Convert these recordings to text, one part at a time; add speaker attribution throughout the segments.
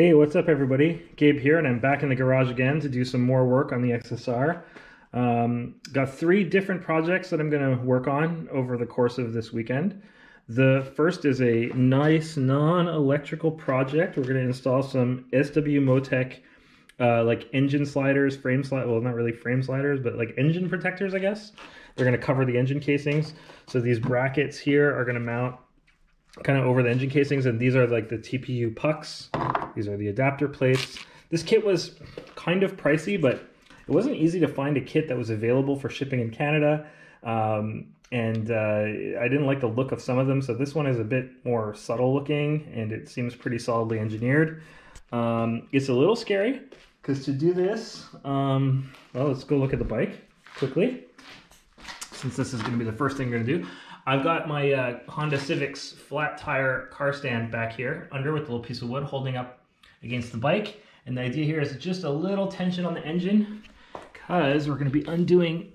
Speaker 1: Hey, what's up everybody? Gabe here, and I'm back in the garage again to do some more work on the XSR. Got three different projects that I'm going to work on over the course of this weekend. The first is a nice non-electrical project. We're going to install some SW Motec like engine sliders, well, not really frame sliders, but like engine protectors, I guess. They're going to cover the engine casings. So these brackets here are going to mount kind of over the engine casings, and these are like the TPU pucks. These are the adapter plates. This kit was kind of pricey, but it wasn't easy to find a kit that was available for shipping in Canada. I didn't like the look of some of them, so this one is a bit more subtle looking, and it seems pretty solidly engineered. It's a little scary, because to do this, well, let's go look at the bike quickly, since this is going to be the first thing we're going to do. I've got my Honda Civic's flat tire car stand back here under with a little piece of wood holding up against the bike. And the idea here is just a little tension on the engine, because we're going to be undoing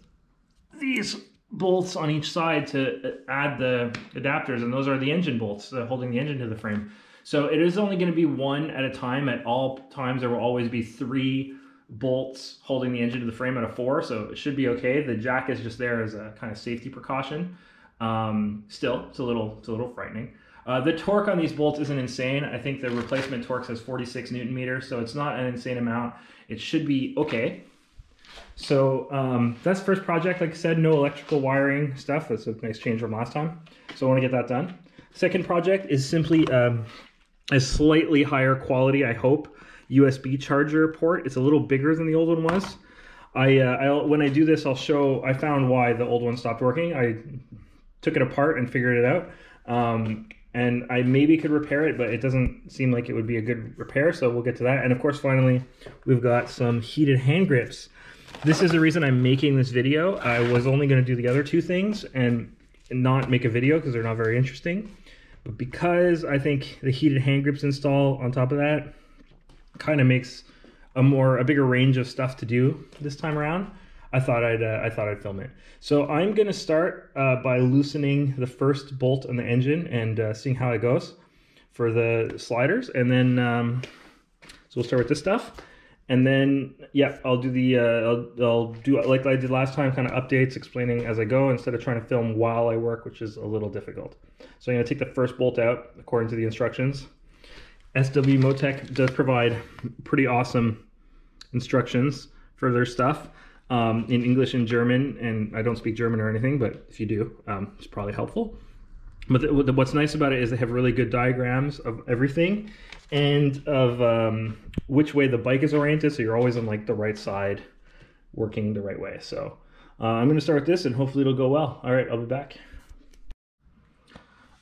Speaker 1: these bolts on each side to add the adapters, and those are the engine bolts holding the engine to the frame. So it is only going to be one at a time. At all times there will always be three bolts holding the engine to the frame out of four, so it should be okay. The jack is just there as a kind of safety precaution. Still, it's a little frightening. The torque on these bolts isn't insane. I think the replacement torque says 46 Newton meters, so it's not an insane amount. It should be okay. So that's the first project. Like I said, no electrical wiring stuff. That's a nice change from last time. So I want to get that done. Second project is simply a slightly higher quality, I hope, USB charger port. It's a little bigger than the old one was. When I do this, I'll show. I found why the old one stopped working. I took it apart and figured it out. And I maybe could repair it, but it doesn't seem like it would be a good repair, so we'll get to that. And of course, finally, we've got some heated hand grips. This is the reason I'm making this video. I was only going to do the other two things and not make a video because they're not very interesting. But because I think the heated hand grips install on top of that kind of makes a bigger range of stuff to do this time around, I thought I'd film it. So I'm gonna start by loosening the first bolt on the engine and seeing how it goes for the sliders, and then so we'll start with this stuff, and then yeah, I'll do like I did last time, kind of updates explaining as I go instead of trying to film while I work, which is a little difficult. So I'm gonna take the first bolt out according to the instructions. SW Motec does provide pretty awesome instructions for their stuff. In English and German, and I don't speak German or anything, but if you do, it's probably helpful. But what's nice about it is they have really good diagrams of everything and of which way the bike is oriented, so you're always on like the right side, working the right way. So I'm going to start with this, and hopefully it'll go well. All right, I'll be back.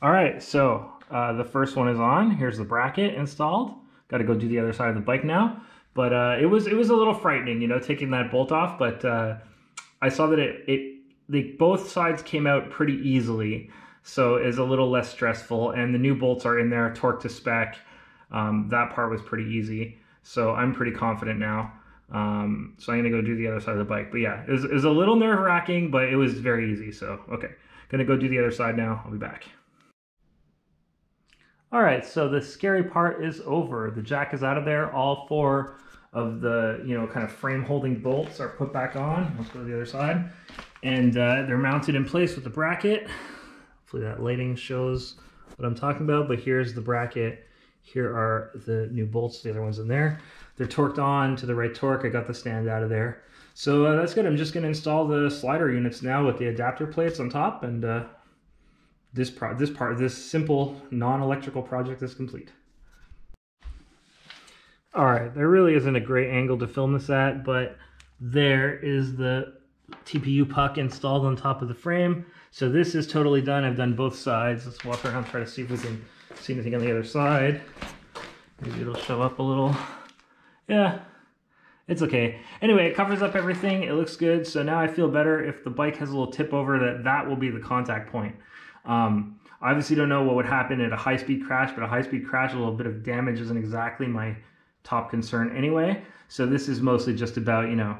Speaker 1: All right, so the first one is on. Here's the bracket installed. Got to go do the other side of the bike now. But it was a little frightening, you know, taking that bolt off. But I saw that both sides came out pretty easily, so it's a little less stressful. And the new bolts are in there, torque to spec. That part was pretty easy, so I'm pretty confident now. So I'm gonna go do the other side of the bike. But yeah, it was a little nerve-wracking, but it was very easy. So okay, gonna go do the other side now. I'll be back. All right, so the scary part is over. The jack is out of there. All four of the, you know, kind of frame holding bolts are put back on. Let's go to the other side. And they're mounted in place with the bracket. Hopefully that lighting shows what I'm talking about, but here's the bracket. Here are the new bolts, the other ones in there. They're torqued on to the right torque. I got the stand out of there. So that's good. I'm just gonna install the slider units now with the adapter plates on top, and this simple non-electrical project is complete. All right, there really isn't a great angle to film this at, but there is the TPU puck installed on top of the frame. So this is totally done. I've done both sides. Let's walk around, try to see if we can see anything on the other side. Maybe it'll show up a little. Yeah, it's okay. Anyway, it covers up everything. It looks good. So now I feel better. If the bike has a little tip over, that will be the contact point. I obviously don't know what would happen at a high-speed crash, but a high-speed crash, a little bit of damage isn't exactly my top concern anyway. So this is mostly just about, you know,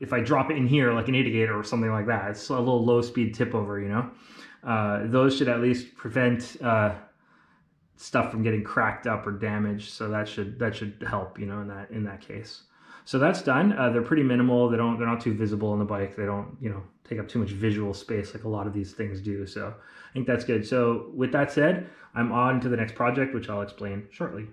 Speaker 1: if I drop it in here like an Indicator or something like that, it's a little low-speed tip over, you know. Those should at least prevent stuff from getting cracked up or damaged. So that should help, you know, in that case. So that's done. They're pretty minimal. They're not too visible on the bike. They don't, you know, take up too much visual space like a lot of these things do. So I think that's good. So with that said, I'm on to the next project, which I'll explain shortly.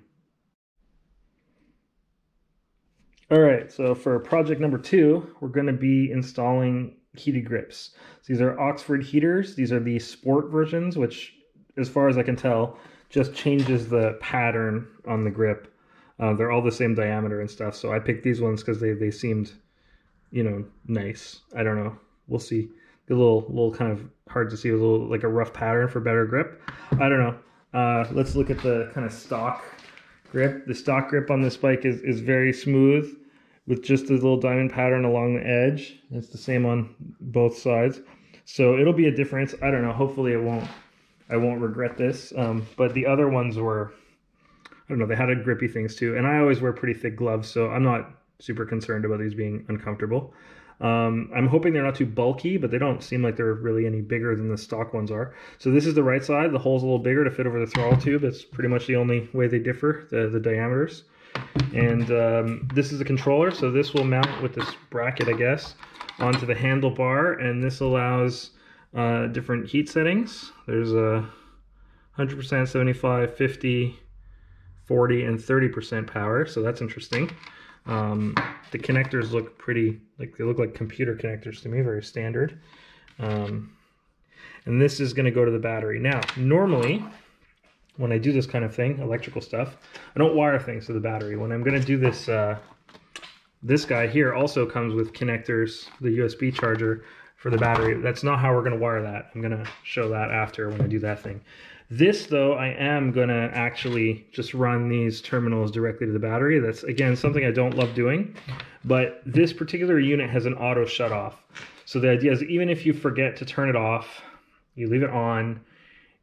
Speaker 1: All right, so for project number 2, we're going to be installing heated grips. So these are Oxford heaters. These are the sport versions, which, as far as I can tell, just changes the pattern on the grip. They're all the same diameter and stuff, so I picked these ones because they seemed, you know, nice. I don't know. We'll see. A little kind of hard to see, a little like a rough pattern for better grip. I don't know. Let's look at the kind of stock grip. The stock grip on this bike is very smooth with just a little diamond pattern along the edge. It's the same on both sides. So it'll be a difference. I don't know. Hopefully I won't regret this. But the other ones were, I don't know, they had a grippy things too. And I always wear pretty thick gloves, so I'm not super concerned about these being uncomfortable. I'm hoping they're not too bulky, but they don't seem like they're really any bigger than the stock ones are. So this is the right side. The hole's a little bigger to fit over the throttle tube. That's pretty much the only way they differ, the diameters. And this is the controller, so this will mount with this bracket, I guess, onto the handlebar, and this allows different heat settings. There's a 100%, 75, 50, 40, and 30% power, so that's interesting. The connectors look pretty, like they look like computer connectors to me, very standard. And this is going to go to the battery. Now, normally, when I do this kind of thing, electrical stuff, I don't wire things to the battery. When I'm going to do this, this guy here also comes with connectors, the USB charger for the battery. That's not how we're going to wire that. I'm going to show that after when I do that thing. This, though, I am going to actually just run these terminals directly to the battery. That's, again, something I don't love doing. But this particular unit has an auto shut-off. So the idea is even if you forget to turn it off, you leave it on,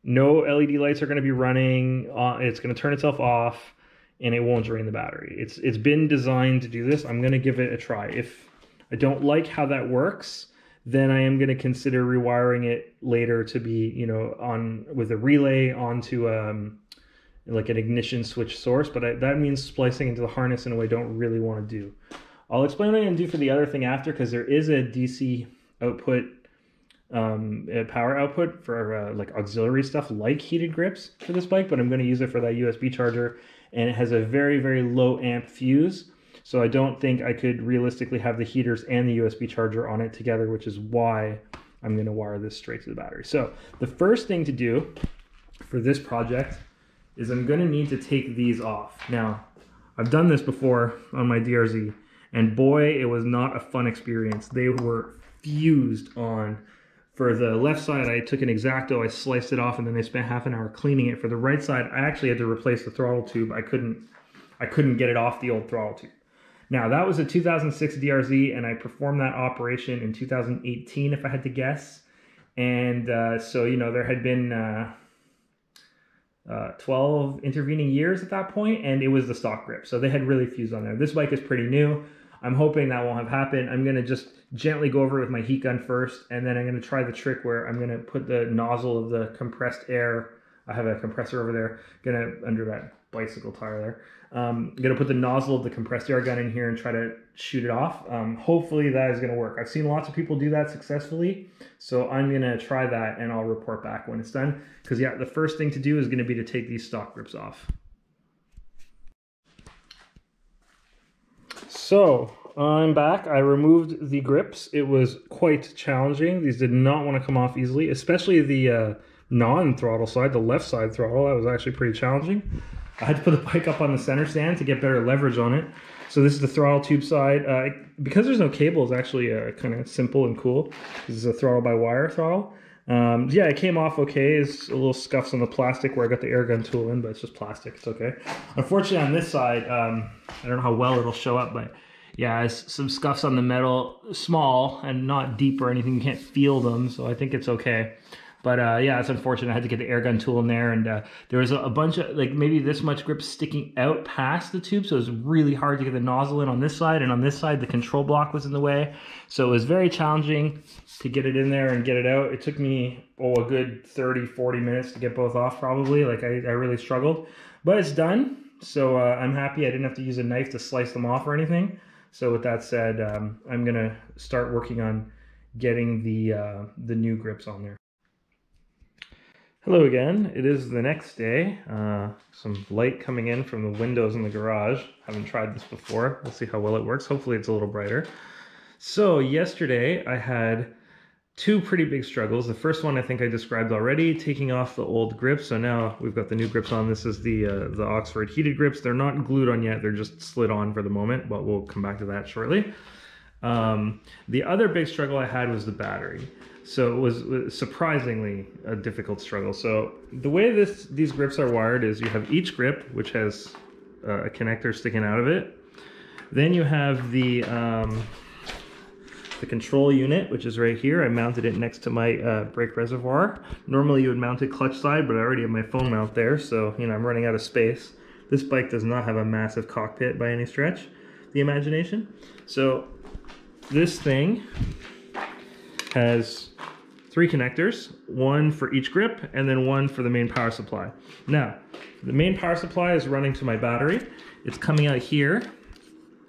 Speaker 1: no LED lights are going to be running. It's going to turn itself off, and it won't drain the battery. It's been designed to do this. I'm going to give it a try. If I don't like how that works, then I am going to consider rewiring it later to be, you know, on with a relay onto like an ignition switch source. But that means splicing into the harness in a way I don't really want to do. I'll explain what I'm going to do for the other thing after, because there is a DC output, a power output for like auxiliary stuff like heated grips for this bike, but I'm going to use it for that USB charger, and it has a very, very low amp fuse. So I don't think I could realistically have the heaters and the USB charger on it together, which is why I'm going to wire this straight to the battery. So the first thing to do for this project is I'm going to need to take these off. Now, I've done this before on my DRZ, and boy, it was not a fun experience. They were fused on. For the left side, I took an X-Acto, I sliced it off, and then I spent half an hour cleaning it. For the right side, I actually had to replace the throttle tube. I couldn't get it off the old throttle tube. Now, that was a 2006 DRZ, and I performed that operation in 2018, if I had to guess. And so, you know, there had been 12 intervening years at that point, and it was the stock grip. So they had really fused on there. This bike is pretty new. I'm hoping that won't have happened. I'm going to just gently go over it with my heat gun first, and then I'm going to try the trick where I'm going to put the nozzle of the compressed air. I have a compressor over there, under that bicycle tire there. I'm going to put the nozzle of the compressed air gun in here and try to shoot it off. Hopefully that is going to work. I've seen lots of people do that successfully, so I'm going to try that, and I'll report back when it's done. Because, yeah, the first thing to do is going to be to take these stock grips off. So I'm back. I removed the grips. It was quite challenging. These did not want to come off easily, especially the non-throttle side, the left side throttle. That was actually pretty challenging. I had to put the bike up on the center stand to get better leverage on it. So this is the throttle tube side. Because there's no cable, it's actually kind of simple and cool. This is a throttle by wire throttle. Yeah, it came off okay. It's a little scuffs on the plastic where I got the air gun tool in, but it's just plastic. It's okay. Unfortunately, on this side, I don't know how well it'll show up, but yeah, it's some scuffs on the metal, small and not deep or anything. You can't feel them, so I think it's okay. But yeah, it's unfortunate. I had to get the air gun tool in there, and there was a bunch of, like, maybe this much grip sticking out past the tube, so it was really hard to get the nozzle in on this side, and on this side the control block was in the way. So it was very challenging to get it in there and get it out. It took me, a good 30-40 minutes to get both off probably. Like, I really struggled. But it's done, so I'm happy I didn't have to use a knife to slice them off or anything. So with that said, I'm gonna start working on getting the new grips on there. Hello again. It is the next day. Some light coming in from the windows in the garage. Haven't tried this before. We'll see how well it works. Hopefully it's a little brighter. So yesterday I had two pretty big struggles. The first one I think I described already, taking off the old grips. So now we've got the new grips on. This is the Oxford heated grips. They're not glued on yet. They're just slid on for the moment, but we'll come back to that shortly. The other big struggle I had was the battery. So it was surprisingly a difficult struggle. So the way these grips are wired is you have each grip, which has a connector sticking out of it. Then you have the control unit, which is right here. I mounted it next to my brake reservoir. Normally you would mount it clutch side, but I already have my phone mount there, so I'm running out of space. This bike does not have a massive cockpit by any stretch of the imagination. So this thing has 3 connectors, one for each grip and then one for the main power supply. Now, the main power supply is running to my battery. It's coming out here,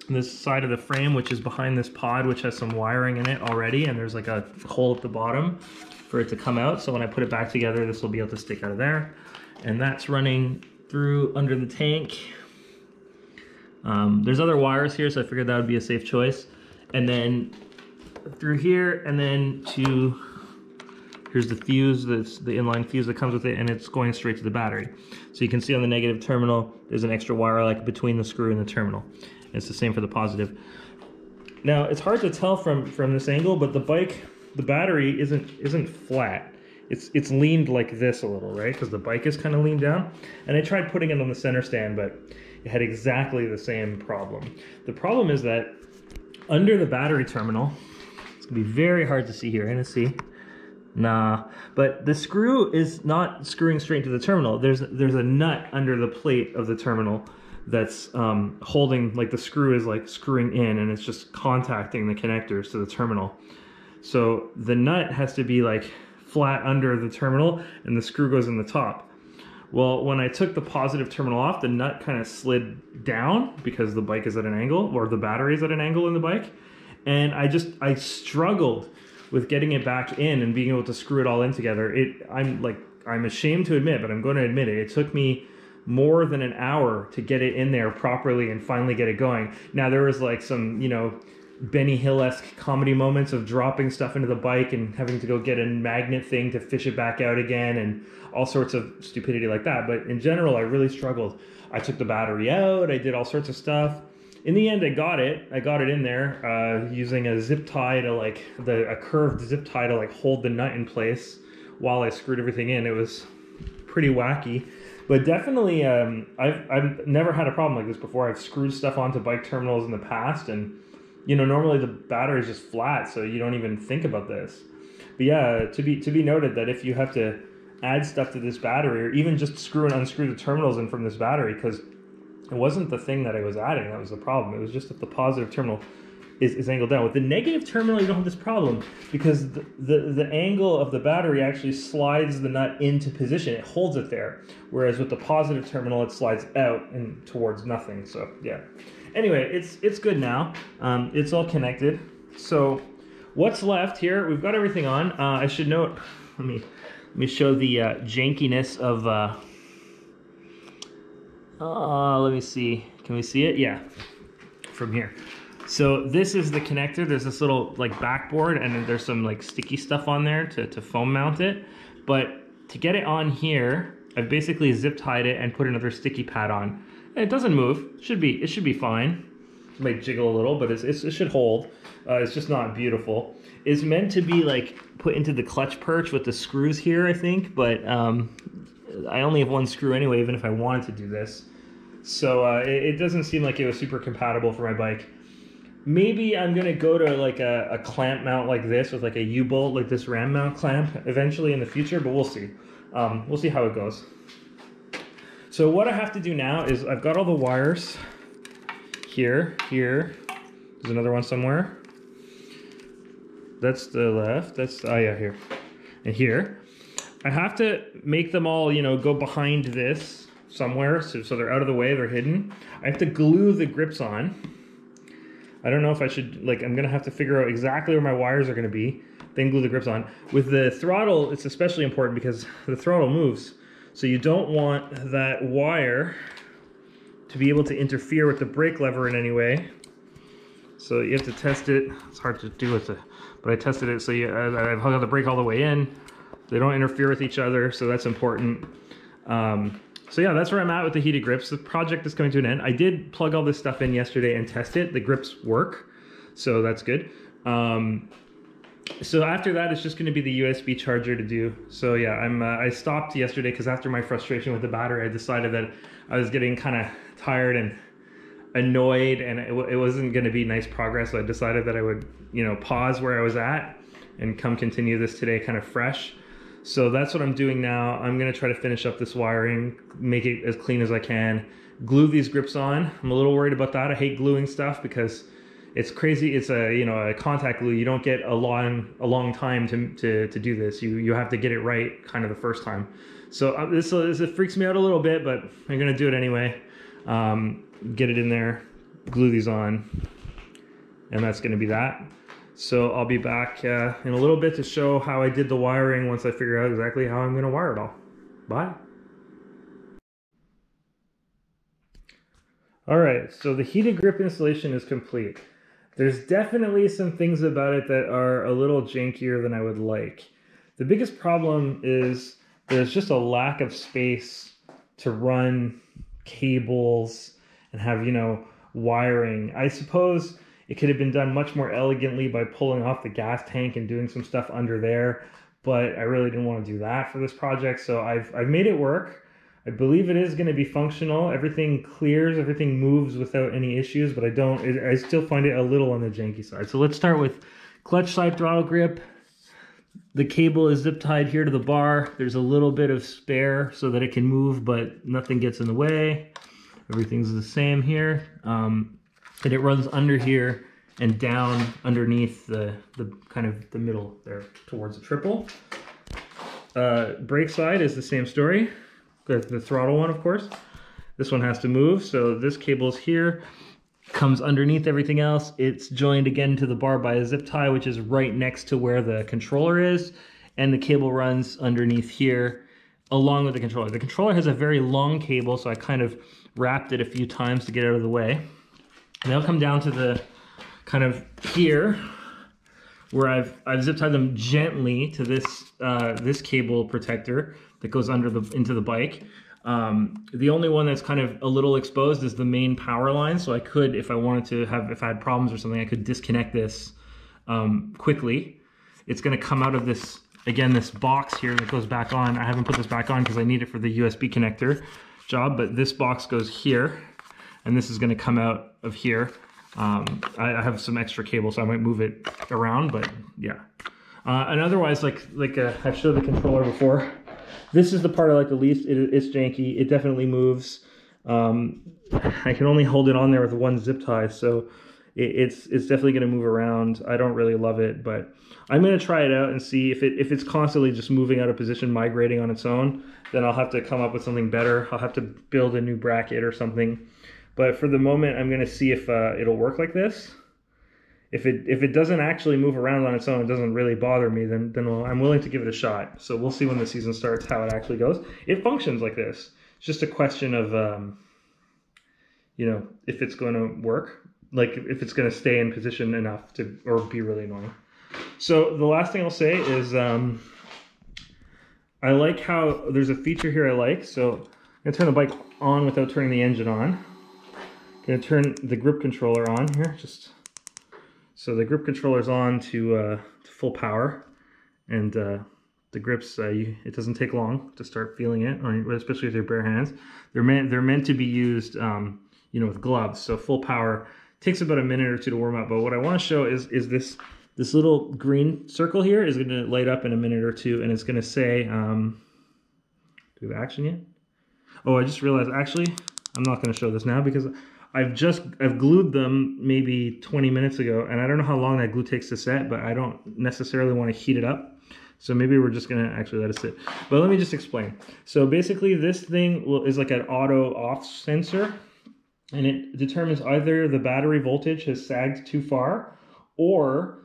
Speaker 1: this side of the frame, which is behind this pod, which has some wiring in it already, and there's like a hole at the bottom for it to come out. So when I put it back together, this will be able to stick out of there. And that's running through under the tank. There's other wires here, so I figured that would be a safe choice. And then through here, and then here's the fuse, that's the inline fuse that comes with it, and it's going straight to the battery. So you can see on the negative terminal, there's an extra wire like between the screw and the terminal. And it's the same for the positive. Now, it's hard to tell from this angle, but the battery isn't flat. It's leaned like this a little, right? Because the bike is kind of leaned down. And I tried putting it on the center stand, but it had exactly the same problem. The problem is that under the battery terminal, it's gonna be very hard to see here. Gonna see? Nah, but the screw is not screwing straight to the terminal. There's a nut under the plate of the terminal that's holding, like the screw is like screwing in, and it's just contacting the connectors to the terminal. So the nut has to be like flat under the terminal, and the screw goes in the top. Well, when I took the positive terminal off, the nut kind of slid down because the bike is at an angle, or the battery is at an angle in the bike. And I struggled with getting it back in and being able to screw it all in together. I'm ashamed to admit, but I'm going to admit it. It took me more than an hour to get it in there properly and finally get it going. Now there was like some, Benny Hill-esque comedy moments of dropping stuff into the bike and having to go get a magnet thing to fish it back out again and all sorts of stupidity like that. But in general, I really struggled. I took the battery out, I did all sorts of stuff. In the end, I got it in there using a zip tie to a curved zip tie to hold the nut in place while I screwed everything in. It was pretty wacky, but definitely I've never had a problem like this before. I've screwed stuff onto bike terminals in the past, and normally the battery is just flat, so you don't even think about this. But yeah, to be noted that if you have to add stuff to this battery, or even just screw and unscrew the terminals in from this battery, because it wasn't the thing that I was adding that was the problem. It was just that the positive terminal is angled down. With the negative terminal, you don't have this problem because the angle of the battery actually slides the nut into position. It holds it there. Whereas with the positive terminal, it slides out and towards nothing. So yeah. Anyway, it's good now. It's all connected. So what's left here? We've got everything on. I should note. Let me show the jankiness of. Let me see. Can we see it? Yeah, from here. So this is the connector. There's this little backboard, and then there's some sticky stuff on there to foam mount it. But to get it on here, I've basically zip tied it and put another sticky pad on. And it doesn't move. It should be fine. It might jiggle a little, but it should hold. It's just not beautiful. It's meant to be put into the clutch perch with the screws here, I think. But I only have one screw anyway, even if I wanted to do this. So it doesn't seem like it was super compatible for my bike. Maybe I'm gonna go to like a clamp mount like this with like a U-bolt, like this ram mount clamp eventually in the future, but we'll see. We'll see how it goes. So what I have to do now is I've got all the wires here. There's another one somewhere. That's the left. That's, oh yeah, here. And here. I have to make them all, you know, go behind this somewhere, so they're out of the way, they're hidden. I have to glue the grips on. I don't know if I should, like, I'm gonna have to figure out exactly where my wires are gonna be, then glue the grips on. With the throttle, it's especially important because the throttle moves. So you don't want that wire to be able to interfere with the brake lever in any way. So you have to test it. It's hard to do with it, but I tested it. So I've hung on the brake all the way in. They don't interfere with each other, so that's important. So yeah, that's where I'm at with the heated grips. The project is coming to an end. I did plug all this stuff in yesterday and test it. The grips work, so that's good. So after that, it's just going to be the USB charger to do. So yeah, I stopped yesterday because after my frustration with the battery, I decided that I was getting kind of tired and annoyed, and it wasn't going to be nice progress. So I decided that I would, you know, pause where I was at and come continue this today kind of fresh. So that's what I'm doing now. I'm gonna try to finish up this wiring, make it as clean as I can, glue these grips on. I'm a little worried about that. I hate gluing stuff because it's crazy. It's a, you know, a contact glue. You don't get a long time to do this. You have to get it right kind of the first time. So this freaks me out a little bit, but I'm gonna do it anyway. Get it in there, glue these on, and that's gonna be that. So I'll be back in a little bit to show how I did the wiring once I figure out exactly how I'm going to wire it all. Bye. All right, so the heated grip installation is complete. There's definitely some things about it that are a little jankier than I would like. The biggest problem is there's just a lack of space to run cables and have, you know, wiring. I suppose it could have been done much more elegantly by pulling off the gas tank and doing some stuff under there, but I really didn't want to do that for this project, so I've made it work. I believe it is going to be functional. Everything clears, everything moves without any issues, but I still find it a little on the janky side. So let's start with clutch side throttle grip. The cable is zip tied here to the bar. There's a little bit of spare so that it can move, but nothing gets in the way. Everything's the same here. And it runs under here and down underneath the kind of the middle there towards the triple. Brake side is the same story. The throttle one, of course. This one has to move, so this cable's here, comes underneath everything else. It's joined again to the bar by a zip tie, which is right next to where the controller is, and the cable runs underneath here along with the controller. The controller has a very long cable, so I kind of wrapped it a few times to get out of the way. And they'll come down to the kind of here where I've zip tied them gently to this this cable protector that goes under into the bike. The only one that's kind of a little exposed is the main power line. So I could, if I wanted to if I had problems or something, I could disconnect this quickly. It's going to come out of this, again, this box here that goes back on. I haven't put this back on because I need it for the USB connector job, but this box goes here, and this is going to come out of here. I have some extra cable, so I might move it around, but yeah. And otherwise, like I've showed the controller before, this is the part I like the least. It's janky. It definitely moves. I can only hold it on there with one zip tie, so it's definitely going to move around. I don't really love it, but I'm going to try it out and see if it's constantly just moving out of position, migrating on its own. Then I'll have to come up with something better. I'll have to build a new bracket or something. But for the moment, I'm going to see if it'll work like this. If it doesn't actually move around on its own, it doesn't really bother me, then I'm willing to give it a shot. So we'll see when the season starts how it actually goes. It functions like this. It's just a question of, you know, if it's going to work, like if it's going to stay in position enough to, or be really annoying. So the last thing I'll say is I like how there's a feature here I like. So I'm going to turn the bike on without turning the engine on. Going to turn the grip controller on here, just so the grip controller is on to full power, and the grips, it doesn't take long to start feeling it, or especially with your bare hands. They're meant to be used, you know, with gloves. So full power takes about a minute or two to warm up. But what I want to show is this little green circle here is going to light up in a minute or two, and it's going to say, do we have action yet? Oh, I just realized, actually, I'm not going to show this now because I've glued them maybe 20 minutes ago, and I don't know how long that glue takes to set, but I don't necessarily want to heat it up. So maybe we're just going to actually let it sit. But let me just explain. So basically this thing is like an auto off sensor, and it determines either the battery voltage has sagged too far, or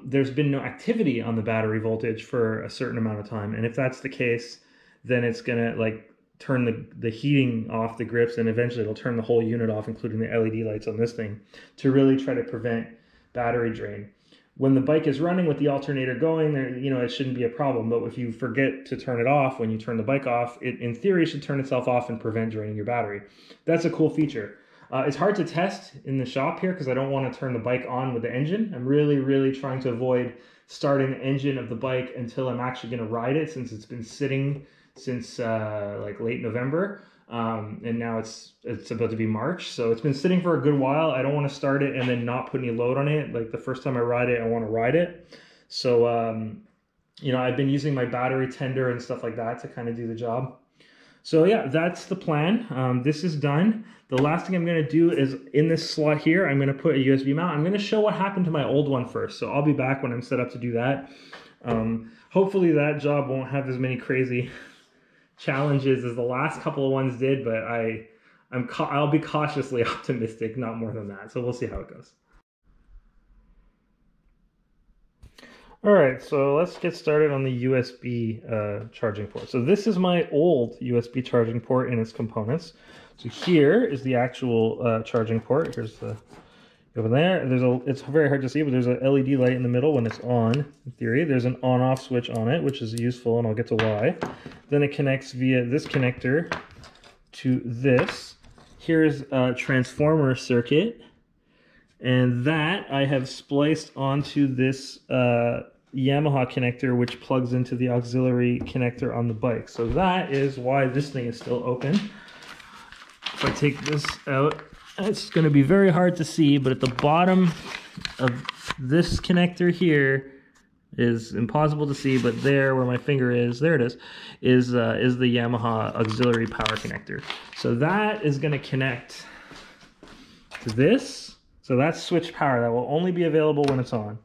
Speaker 1: there's been no activity on the battery voltage for a certain amount of time. And if that's the case, then it's going to like turn the heating off the grips, and eventually it'll turn the whole unit off, including the LED lights on this thing, to really try to prevent battery drain. When the bike is running with the alternator going, it shouldn't be a problem. But if you forget to turn it off when you turn the bike off, it in theory should turn itself off and prevent draining your battery. That's a cool feature. It's hard to test in the shop here because I don't want to turn the bike on with the engine. I'm really, really trying to avoid starting the engine of the bike until I'm actually going to ride it, since it's been sitting since like late November. And now it's about to be March, so it's been sitting for a good while. I don't want to start it and then not put any load on it. Like the first time I ride it, I want to ride it. So I've been using my battery tender and stuff like that to kind of do the job. So yeah, that's the plan. This is done. The last thing I'm going to do is in this slot here, I'm going to put a USB mount. I'm going to show what happened to my old one first. So I'll be back when I'm set up to do that. Hopefully that job won't have as many crazy challenges as the last couple of ones did, but I'll be cautiously optimistic, not more than that. So we'll see how it goes. All right, so let's get started on the USB charging port. So this is my old USB charging port and its components. So here is the actual charging port. Here's the over there. It's very hard to see, but there's a LED light in the middle when it's on, in theory. There's an on-off switch on it, which is useful, and I'll get to why. Then it connects via this connector to this. Here's a transformer circuit, and that I have spliced onto this Yamaha connector, which plugs into the auxiliary connector on the bike. So that is why this thing is still open. If I take this out, it's going to be very hard to see, but at the bottom of this connector here is impossible to see, but there where my finger is, there it is the Yamaha auxiliary power connector. So that is going to connect to this. So that's switch power. That will only be available when it's on.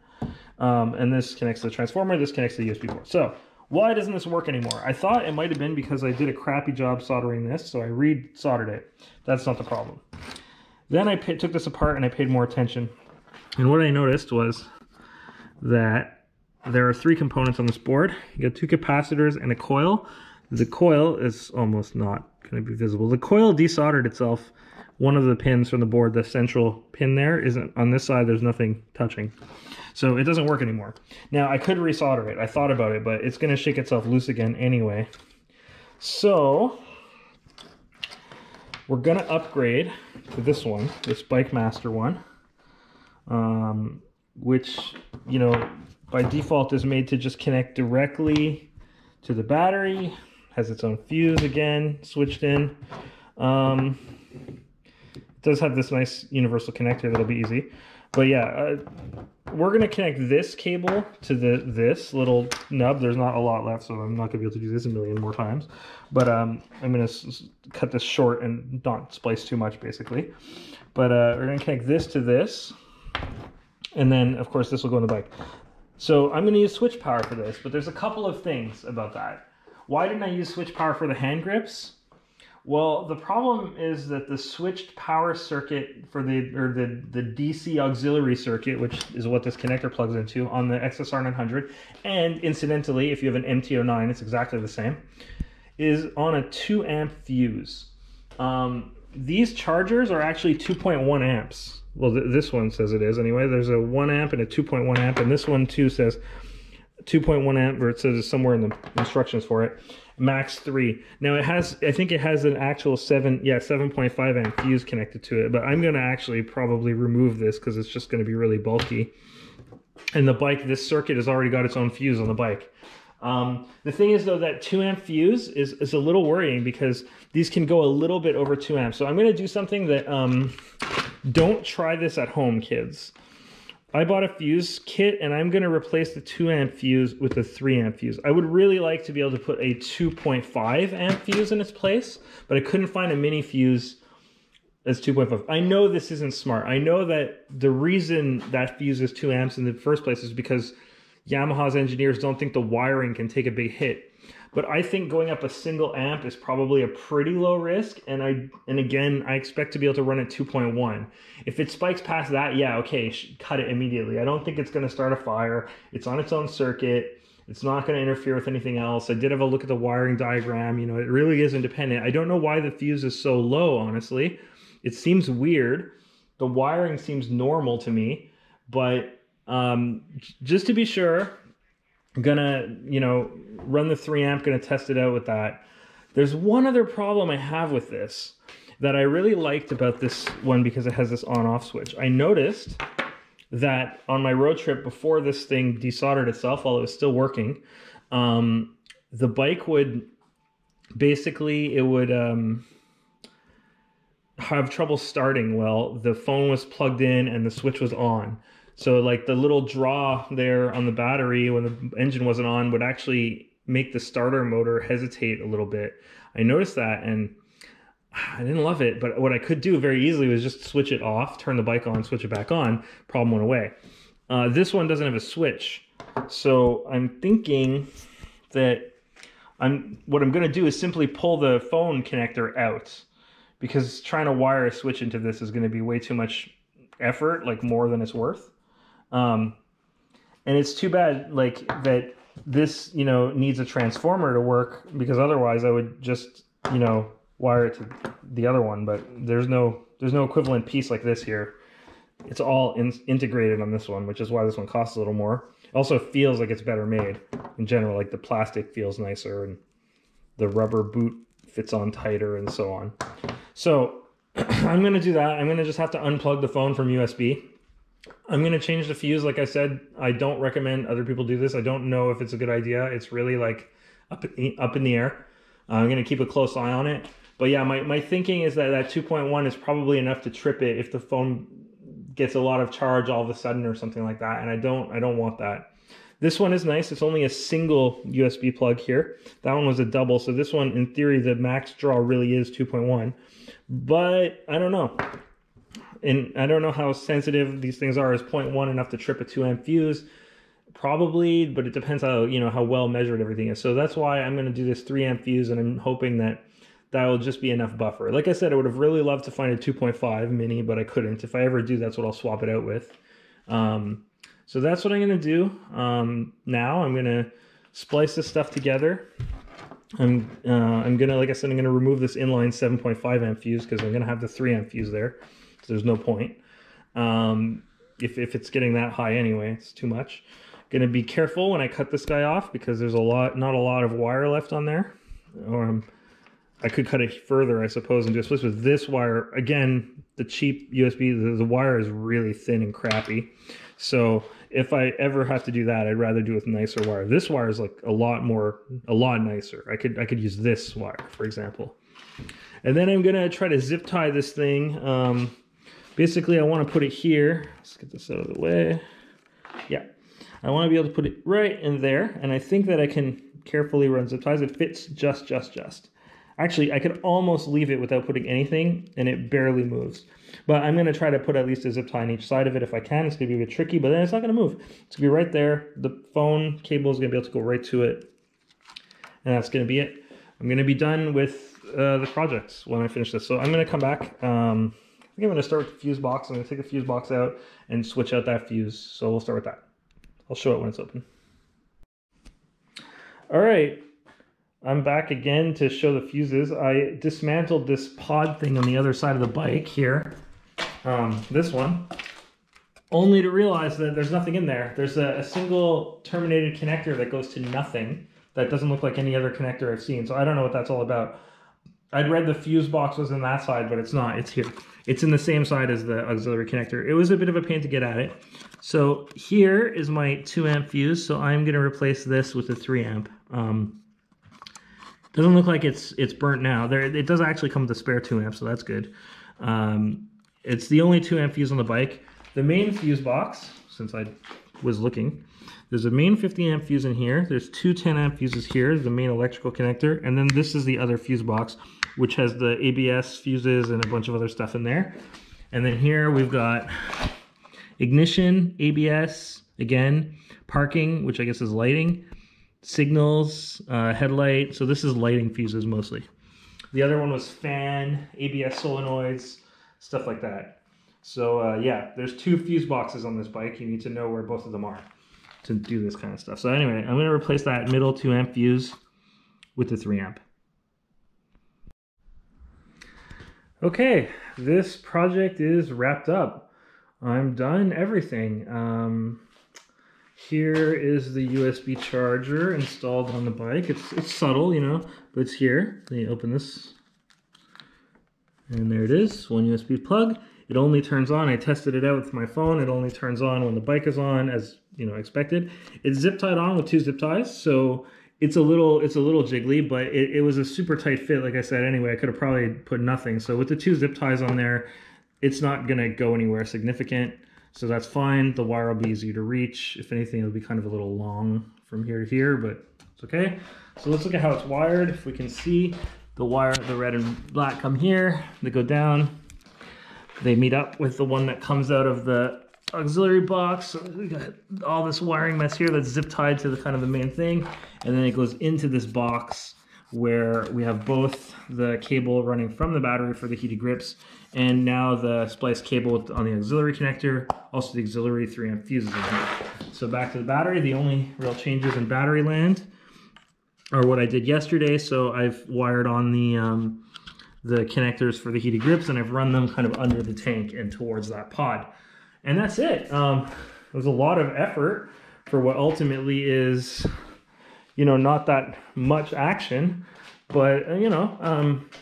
Speaker 1: And this connects to the transformer. This connects to the USB port. So why doesn't this work anymore? I thought it might have been because I did a crappy job soldering this, so I re-soldered it. That's not the problem. Then I took this apart and I paid more attention. And what I noticed was that there are 3 components on this board. You got 2 capacitors and a coil. The coil is almost not going to be visible. The coil desoldered itself. One of the pins from the board, the central pin there, isn't on this side. There's nothing touching. So it doesn't work anymore. Now I could resolder it. I thought about it, but it's going to shake itself loose again anyway. So we're going to upgrade to this one, this Bikemaster one, which, by default is made to just connect directly to the battery, has its own fuse again, switched in. It does have this nice universal connector that'll be easy. But yeah, we're going to connect this cable to this little nub. There's not a lot left, so I'm not going to be able to do this a million more times. But I'm going to cut this short and not splice too much, basically. But we're going to connect this to this. And then, of course, this will go in the bike. So I'm going to use switch power for this, but there's a couple of things about that. Why didn't I use switch power for the hand grips? Well, the problem is that the switched power circuit for the DC auxiliary circuit, which is what this connector plugs into on the XSR 900, and incidentally, if you have an MT09, it's exactly the same, is on a 2 amp fuse. These chargers are actually 2.1 amps. Well, this one says it is anyway. There's a 1 amp and a 2.1 amp, and this one too says 2.1 amp, or it says it's somewhere in the instructions for it. Max 3. Now it has, I think it has an actual 7.5 amp fuse connected to it, but I'm going to actually probably remove this because it's just going to be really bulky. And the bike, this circuit has already got its own fuse on the bike. The thing is though, that 2 amp fuse is a little worrying because these can go a little bit over 2 amps. So I'm going to do something that Don't try this at home, kids. I bought a fuse kit and I'm going to replace the 2 amp fuse with the 3 amp fuse. I would really like to be able to put a 2.5 amp fuse in its place, but I couldn't find a mini fuse as 2.5. I know this isn't smart. I know that the reason that fuse is 2 amps in the first place is because Yamaha's engineers don't think the wiring can take a big hit. But I think going up a single amp is probably a pretty low risk, and again, I expect to be able to run at 2.1. If it spikes past that, yeah, okay, cut it immediately. I don't think it's going to start a fire. It's on its own circuit. It's not going to interfere with anything else. I did have a look at the wiring diagram. You know, it really is independent. I don't know why the fuse is so low, honestly. It seems weird. The wiring seems normal to me, but just to be sure, I'm gonna, you know, run the 3 amp, gonna test it out with that. There's one other problem I have with this that I really liked about this one because it has this on-off switch. I noticed that on my road trip before this thing desoldered itself while it was still working, the bike would basically, it would have trouble starting while the phone was plugged in and the switch was on. So like the little draw there on the battery when the engine wasn't on would actually make the starter motor hesitate a little bit. I noticed that and I didn't love it, but what I could do very easily was just switch it off, turn the bike on, switch it back on, problem went away. This one doesn't have a switch. So I'm thinking that what I'm gonna do is simply pull the phone connector out, because trying to wire a switch into this is gonna be way too much effort, like more than it's worth. And it's too bad like that this, you know, needs a transformer to work, because otherwise I would just, you know, wire it to the other one, but there's no equivalent piece like this here. It's all integrated on this one, which is why this one costs a little more. It also feels like it's better made in general, like the plastic feels nicer and the rubber boot fits on tighter and so on. So I'm going to do that. I'm going to just have to unplug the phone from USB. I'm going to change the fuse. Like I said, I don't recommend other people do this. I don't know if it's a good idea. It's really like up in the air. I'm going to keep a close eye on it. But yeah, my thinking is that 2.1 is probably enough to trip it if the phone gets a lot of charge all of a sudden or something like that. And I don't want that. This one is nice. It's only a single USB plug here. That one was a double. So this one, in theory, the max draw really is 2.1. But I don't know. And I don't know how sensitive these things are. Is 0.1 enough to trip a 2 amp fuse? Probably, but it depends how, you know, how well measured everything is. So that's why I'm going to do this 3 amp fuse, and I'm hoping that will just be enough buffer. Like I said, I would have really loved to find a 2.5 mini, but I couldn't. If I ever do, that's what I'll swap it out with. So that's what I'm going to do. Now I'm going to splice this stuff together. I'm gonna, like I said, I'm gonna remove this inline 7.5 amp fuse because I'm gonna have the 3 amp fuse there. So there's no point. If it's getting that high anyway, it's too much. Gonna be careful when I cut this guy off because there's not a lot of wire left on there. Or I could cut it further, I suppose, and do a switch with this wire. Again, the cheap USB, the wire is really thin and crappy. So if I ever have to do that, I'd rather do it with nicer wire. This wire is like a lot nicer. I could use this wire, for example. And then I'm gonna try to zip tie this thing. Basically, I want to put it here. Let's get this out of the way. Yeah, I want to be able to put it right in there, and I think that I can carefully run zip ties. It fits just. Actually, I could almost leave it without putting anything, and it barely moves. But I'm going to try to put at least a zip tie on each side of it if I can. It's going to be a bit tricky, but then it's not going to move. It's going to be right there. The phone cable is going to be able to go right to it, and that's going to be it. I'm going to be done with the projects when I finish this. So I'm going to come back. I think I'm going to start with the fuse box. I'm going to take the fuse box out and switch out that fuse. So we'll start with that. I'll show it when it's open. All right. I'm back again to show the fuses. I dismantled this pod thing on the other side of the bike here. This one. Only to realize that there's nothing in there. There's a single terminated connector that goes to nothing. That doesn't look like any other connector I've seen. So I don't know what that's all about. I'd read the fuse box was in that side, but it's not. It's here. It's in the same side as the auxiliary connector. It was a bit of a pain to get at it. So here is my 2 amp fuse. So I'm going to replace this with a 3 amp. Doesn't look like it's burnt now. It does actually come with a spare 2 amps, so that's good. It's the only 2 amp fuse on the bike. The main fuse box, since I was looking, there's a main 50 amp fuse in here. There's 2 10 amp fuses here, the main electrical connector, and then this is the other fuse box, which has the ABS fuses and a bunch of other stuff in there. And then here we've got ignition, ABS, again, parking, which I guess is lighting, signals, headlight. So this is lighting fuses mostly. The other one was fan, ABS solenoids, stuff like that. So yeah, there's 2 fuse boxes on this bike. You need to know where both of them are to do this kind of stuff. So anyway, I'm going to replace that middle 2 amp fuse with the 3 amp. Okay, this project is wrapped up. I'm done everything. Here is the USB charger installed on the bike. It's subtle, you know, but it's here. Then you open this, and there it is, 1 USB plug. It only turns on. I tested it out with my phone. It only turns on when the bike is on, as you know, expected. It's zip tied on with 2 zip ties, so it's a little jiggly, but it was a super tight fit, like I said. Anyway, I could have probably put nothing. So with the 2 zip ties on there, it's not gonna go anywhere significant. So that's fine. The wire will be easier to reach. If anything, it'll be kind of a little long from here to here, but it's okay. So let's look at how it's wired. If we can see the wire, the red and black come here, they go down. They meet up with the one that comes out of the auxiliary box. So we got all this wiring mess here that's zip tied to the kind of the main thing. And then it goes into this box where we have both the cable running from the battery for the heated grips, and now the splice cable on the auxiliary connector, also the auxiliary 3 amp fuses in here. So back to the battery, the only real changes in battery land are what I did yesterday. So I've wired on the connectors for the heated grips, and I've run them kind of under the tank and towards that pod. And that's it. It was a lot of effort for what ultimately is, you know, not that much action, but you know,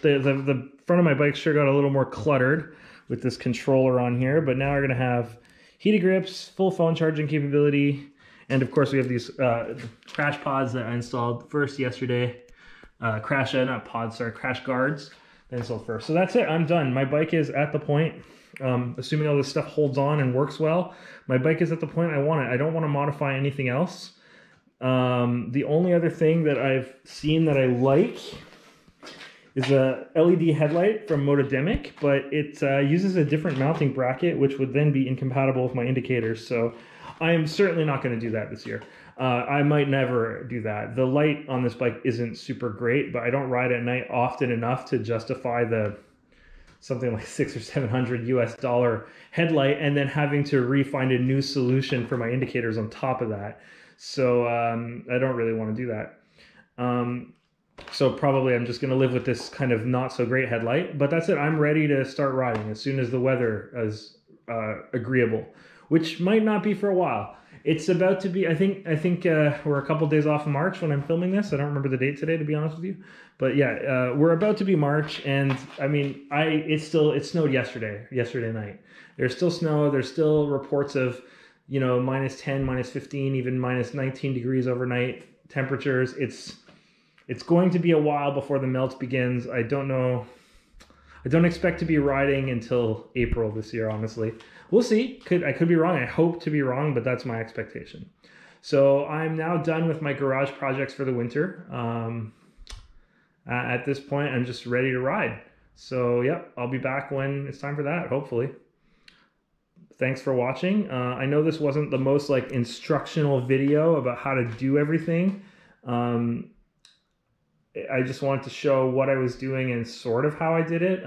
Speaker 1: the front of my bike sure got a little more cluttered with this controller on here, but now we're gonna have heated grips, full phone charging capability, and of course we have these crash pods that I installed first yesterday. Crash guards that I installed first. So that's it, I'm done. My bike is at the point, assuming all this stuff holds on and works well, my bike is at the point I want it. I don't want to modify anything else. The only other thing that I've seen that I like is a LED headlight from Motodemic, but it uses a different mounting bracket, which would then be incompatible with my indicators. So I am certainly not going to do that this year. I might never do that. The light on this bike isn't super great, but I don't ride at night often enough to justify the something like $600 or $700 headlight and then having to find a new solution for my indicators on top of that. So I don't really want to do that. So probably I'm just going to live with this kind of not so great headlight, but that's it. I'm ready to start riding as soon as the weather is agreeable, which might not be for a while. It's about to be, I think we're a couple days off of March when I'm filming this. I don't remember the date today, to be honest with you. But yeah, we're about to be March, and I mean, it snowed yesterday night. There's still snow. There's still reports of, you know, -10, -15, even -19 degrees overnight temperatures. It's going to be a while before the melt begins. I don't know. I don't expect to be riding until April this year, honestly. We'll see. I could be wrong. I hope to be wrong, but that's my expectation. So I'm now done with my garage projects for the winter. At this point, I'm just ready to ride. So yep, I'll be back when it's time for that, hopefully. Thanks for watching. I know this wasn't the most like instructional video about how to do everything. I just wanted to show what I was doing and sort of how I did it.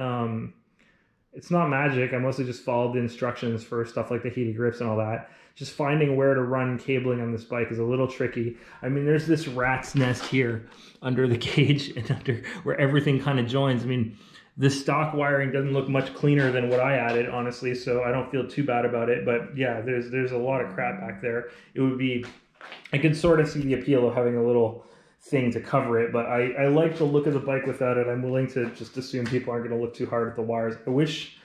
Speaker 1: It's not magic. I mostly just followed the instructions for stuff like the heated grips and all that. Just finding where to run cabling on this bike is a little tricky. I mean, there's this rat's nest here under the cage and under where everything kind of joins. I mean, the stock wiring doesn't look much cleaner than what I added, honestly, so I don't feel too bad about it. But yeah, there's a lot of crap back there. It would be, I could sort of see the appeal of having a little thing to cover it, but I like the look of the bike without it. I'm willing to just assume people aren't going to look too hard at the wires. I wish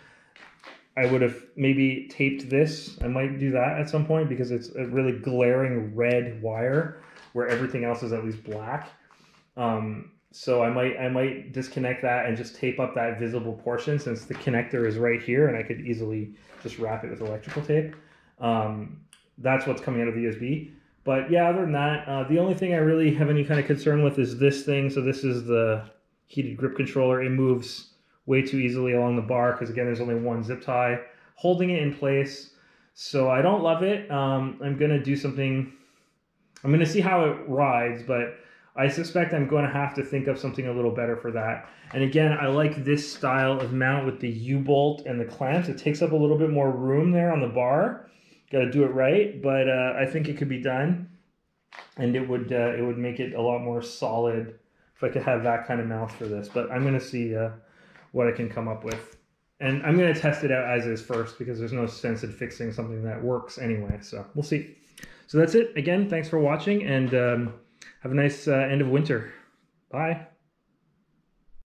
Speaker 1: I would have maybe taped this. I might do that at some point because it's a really glaring red wire where everything else is at least black. So I might disconnect that and just tape up that visible portion, since the connector is right here and I could easily just wrap it with electrical tape. That's what's coming out of the USB. But yeah, other than that, the only thing I really have any kind of concern with is this thing. So this is the heated grip controller. It moves way too easily along the bar because, again, there's only one zip tie holding it in place. So I don't love it. I'm going to do something. I'm going to see how it rides, but I suspect I'm going to have to think of something a little better for that. And again, I like this style of mount with the U-bolt and the clamps. It takes up a little bit more room there on the bar. Got to do it right, but I think it could be done, and it would make it a lot more solid if I could have that kind of mount for this. But I'm going to see what I can come up with, and I'm going to test it out as is first, because there's no sense in fixing something that works anyway. So we'll see. So that's it. Again, thanks for watching, and have a nice end of winter. Bye.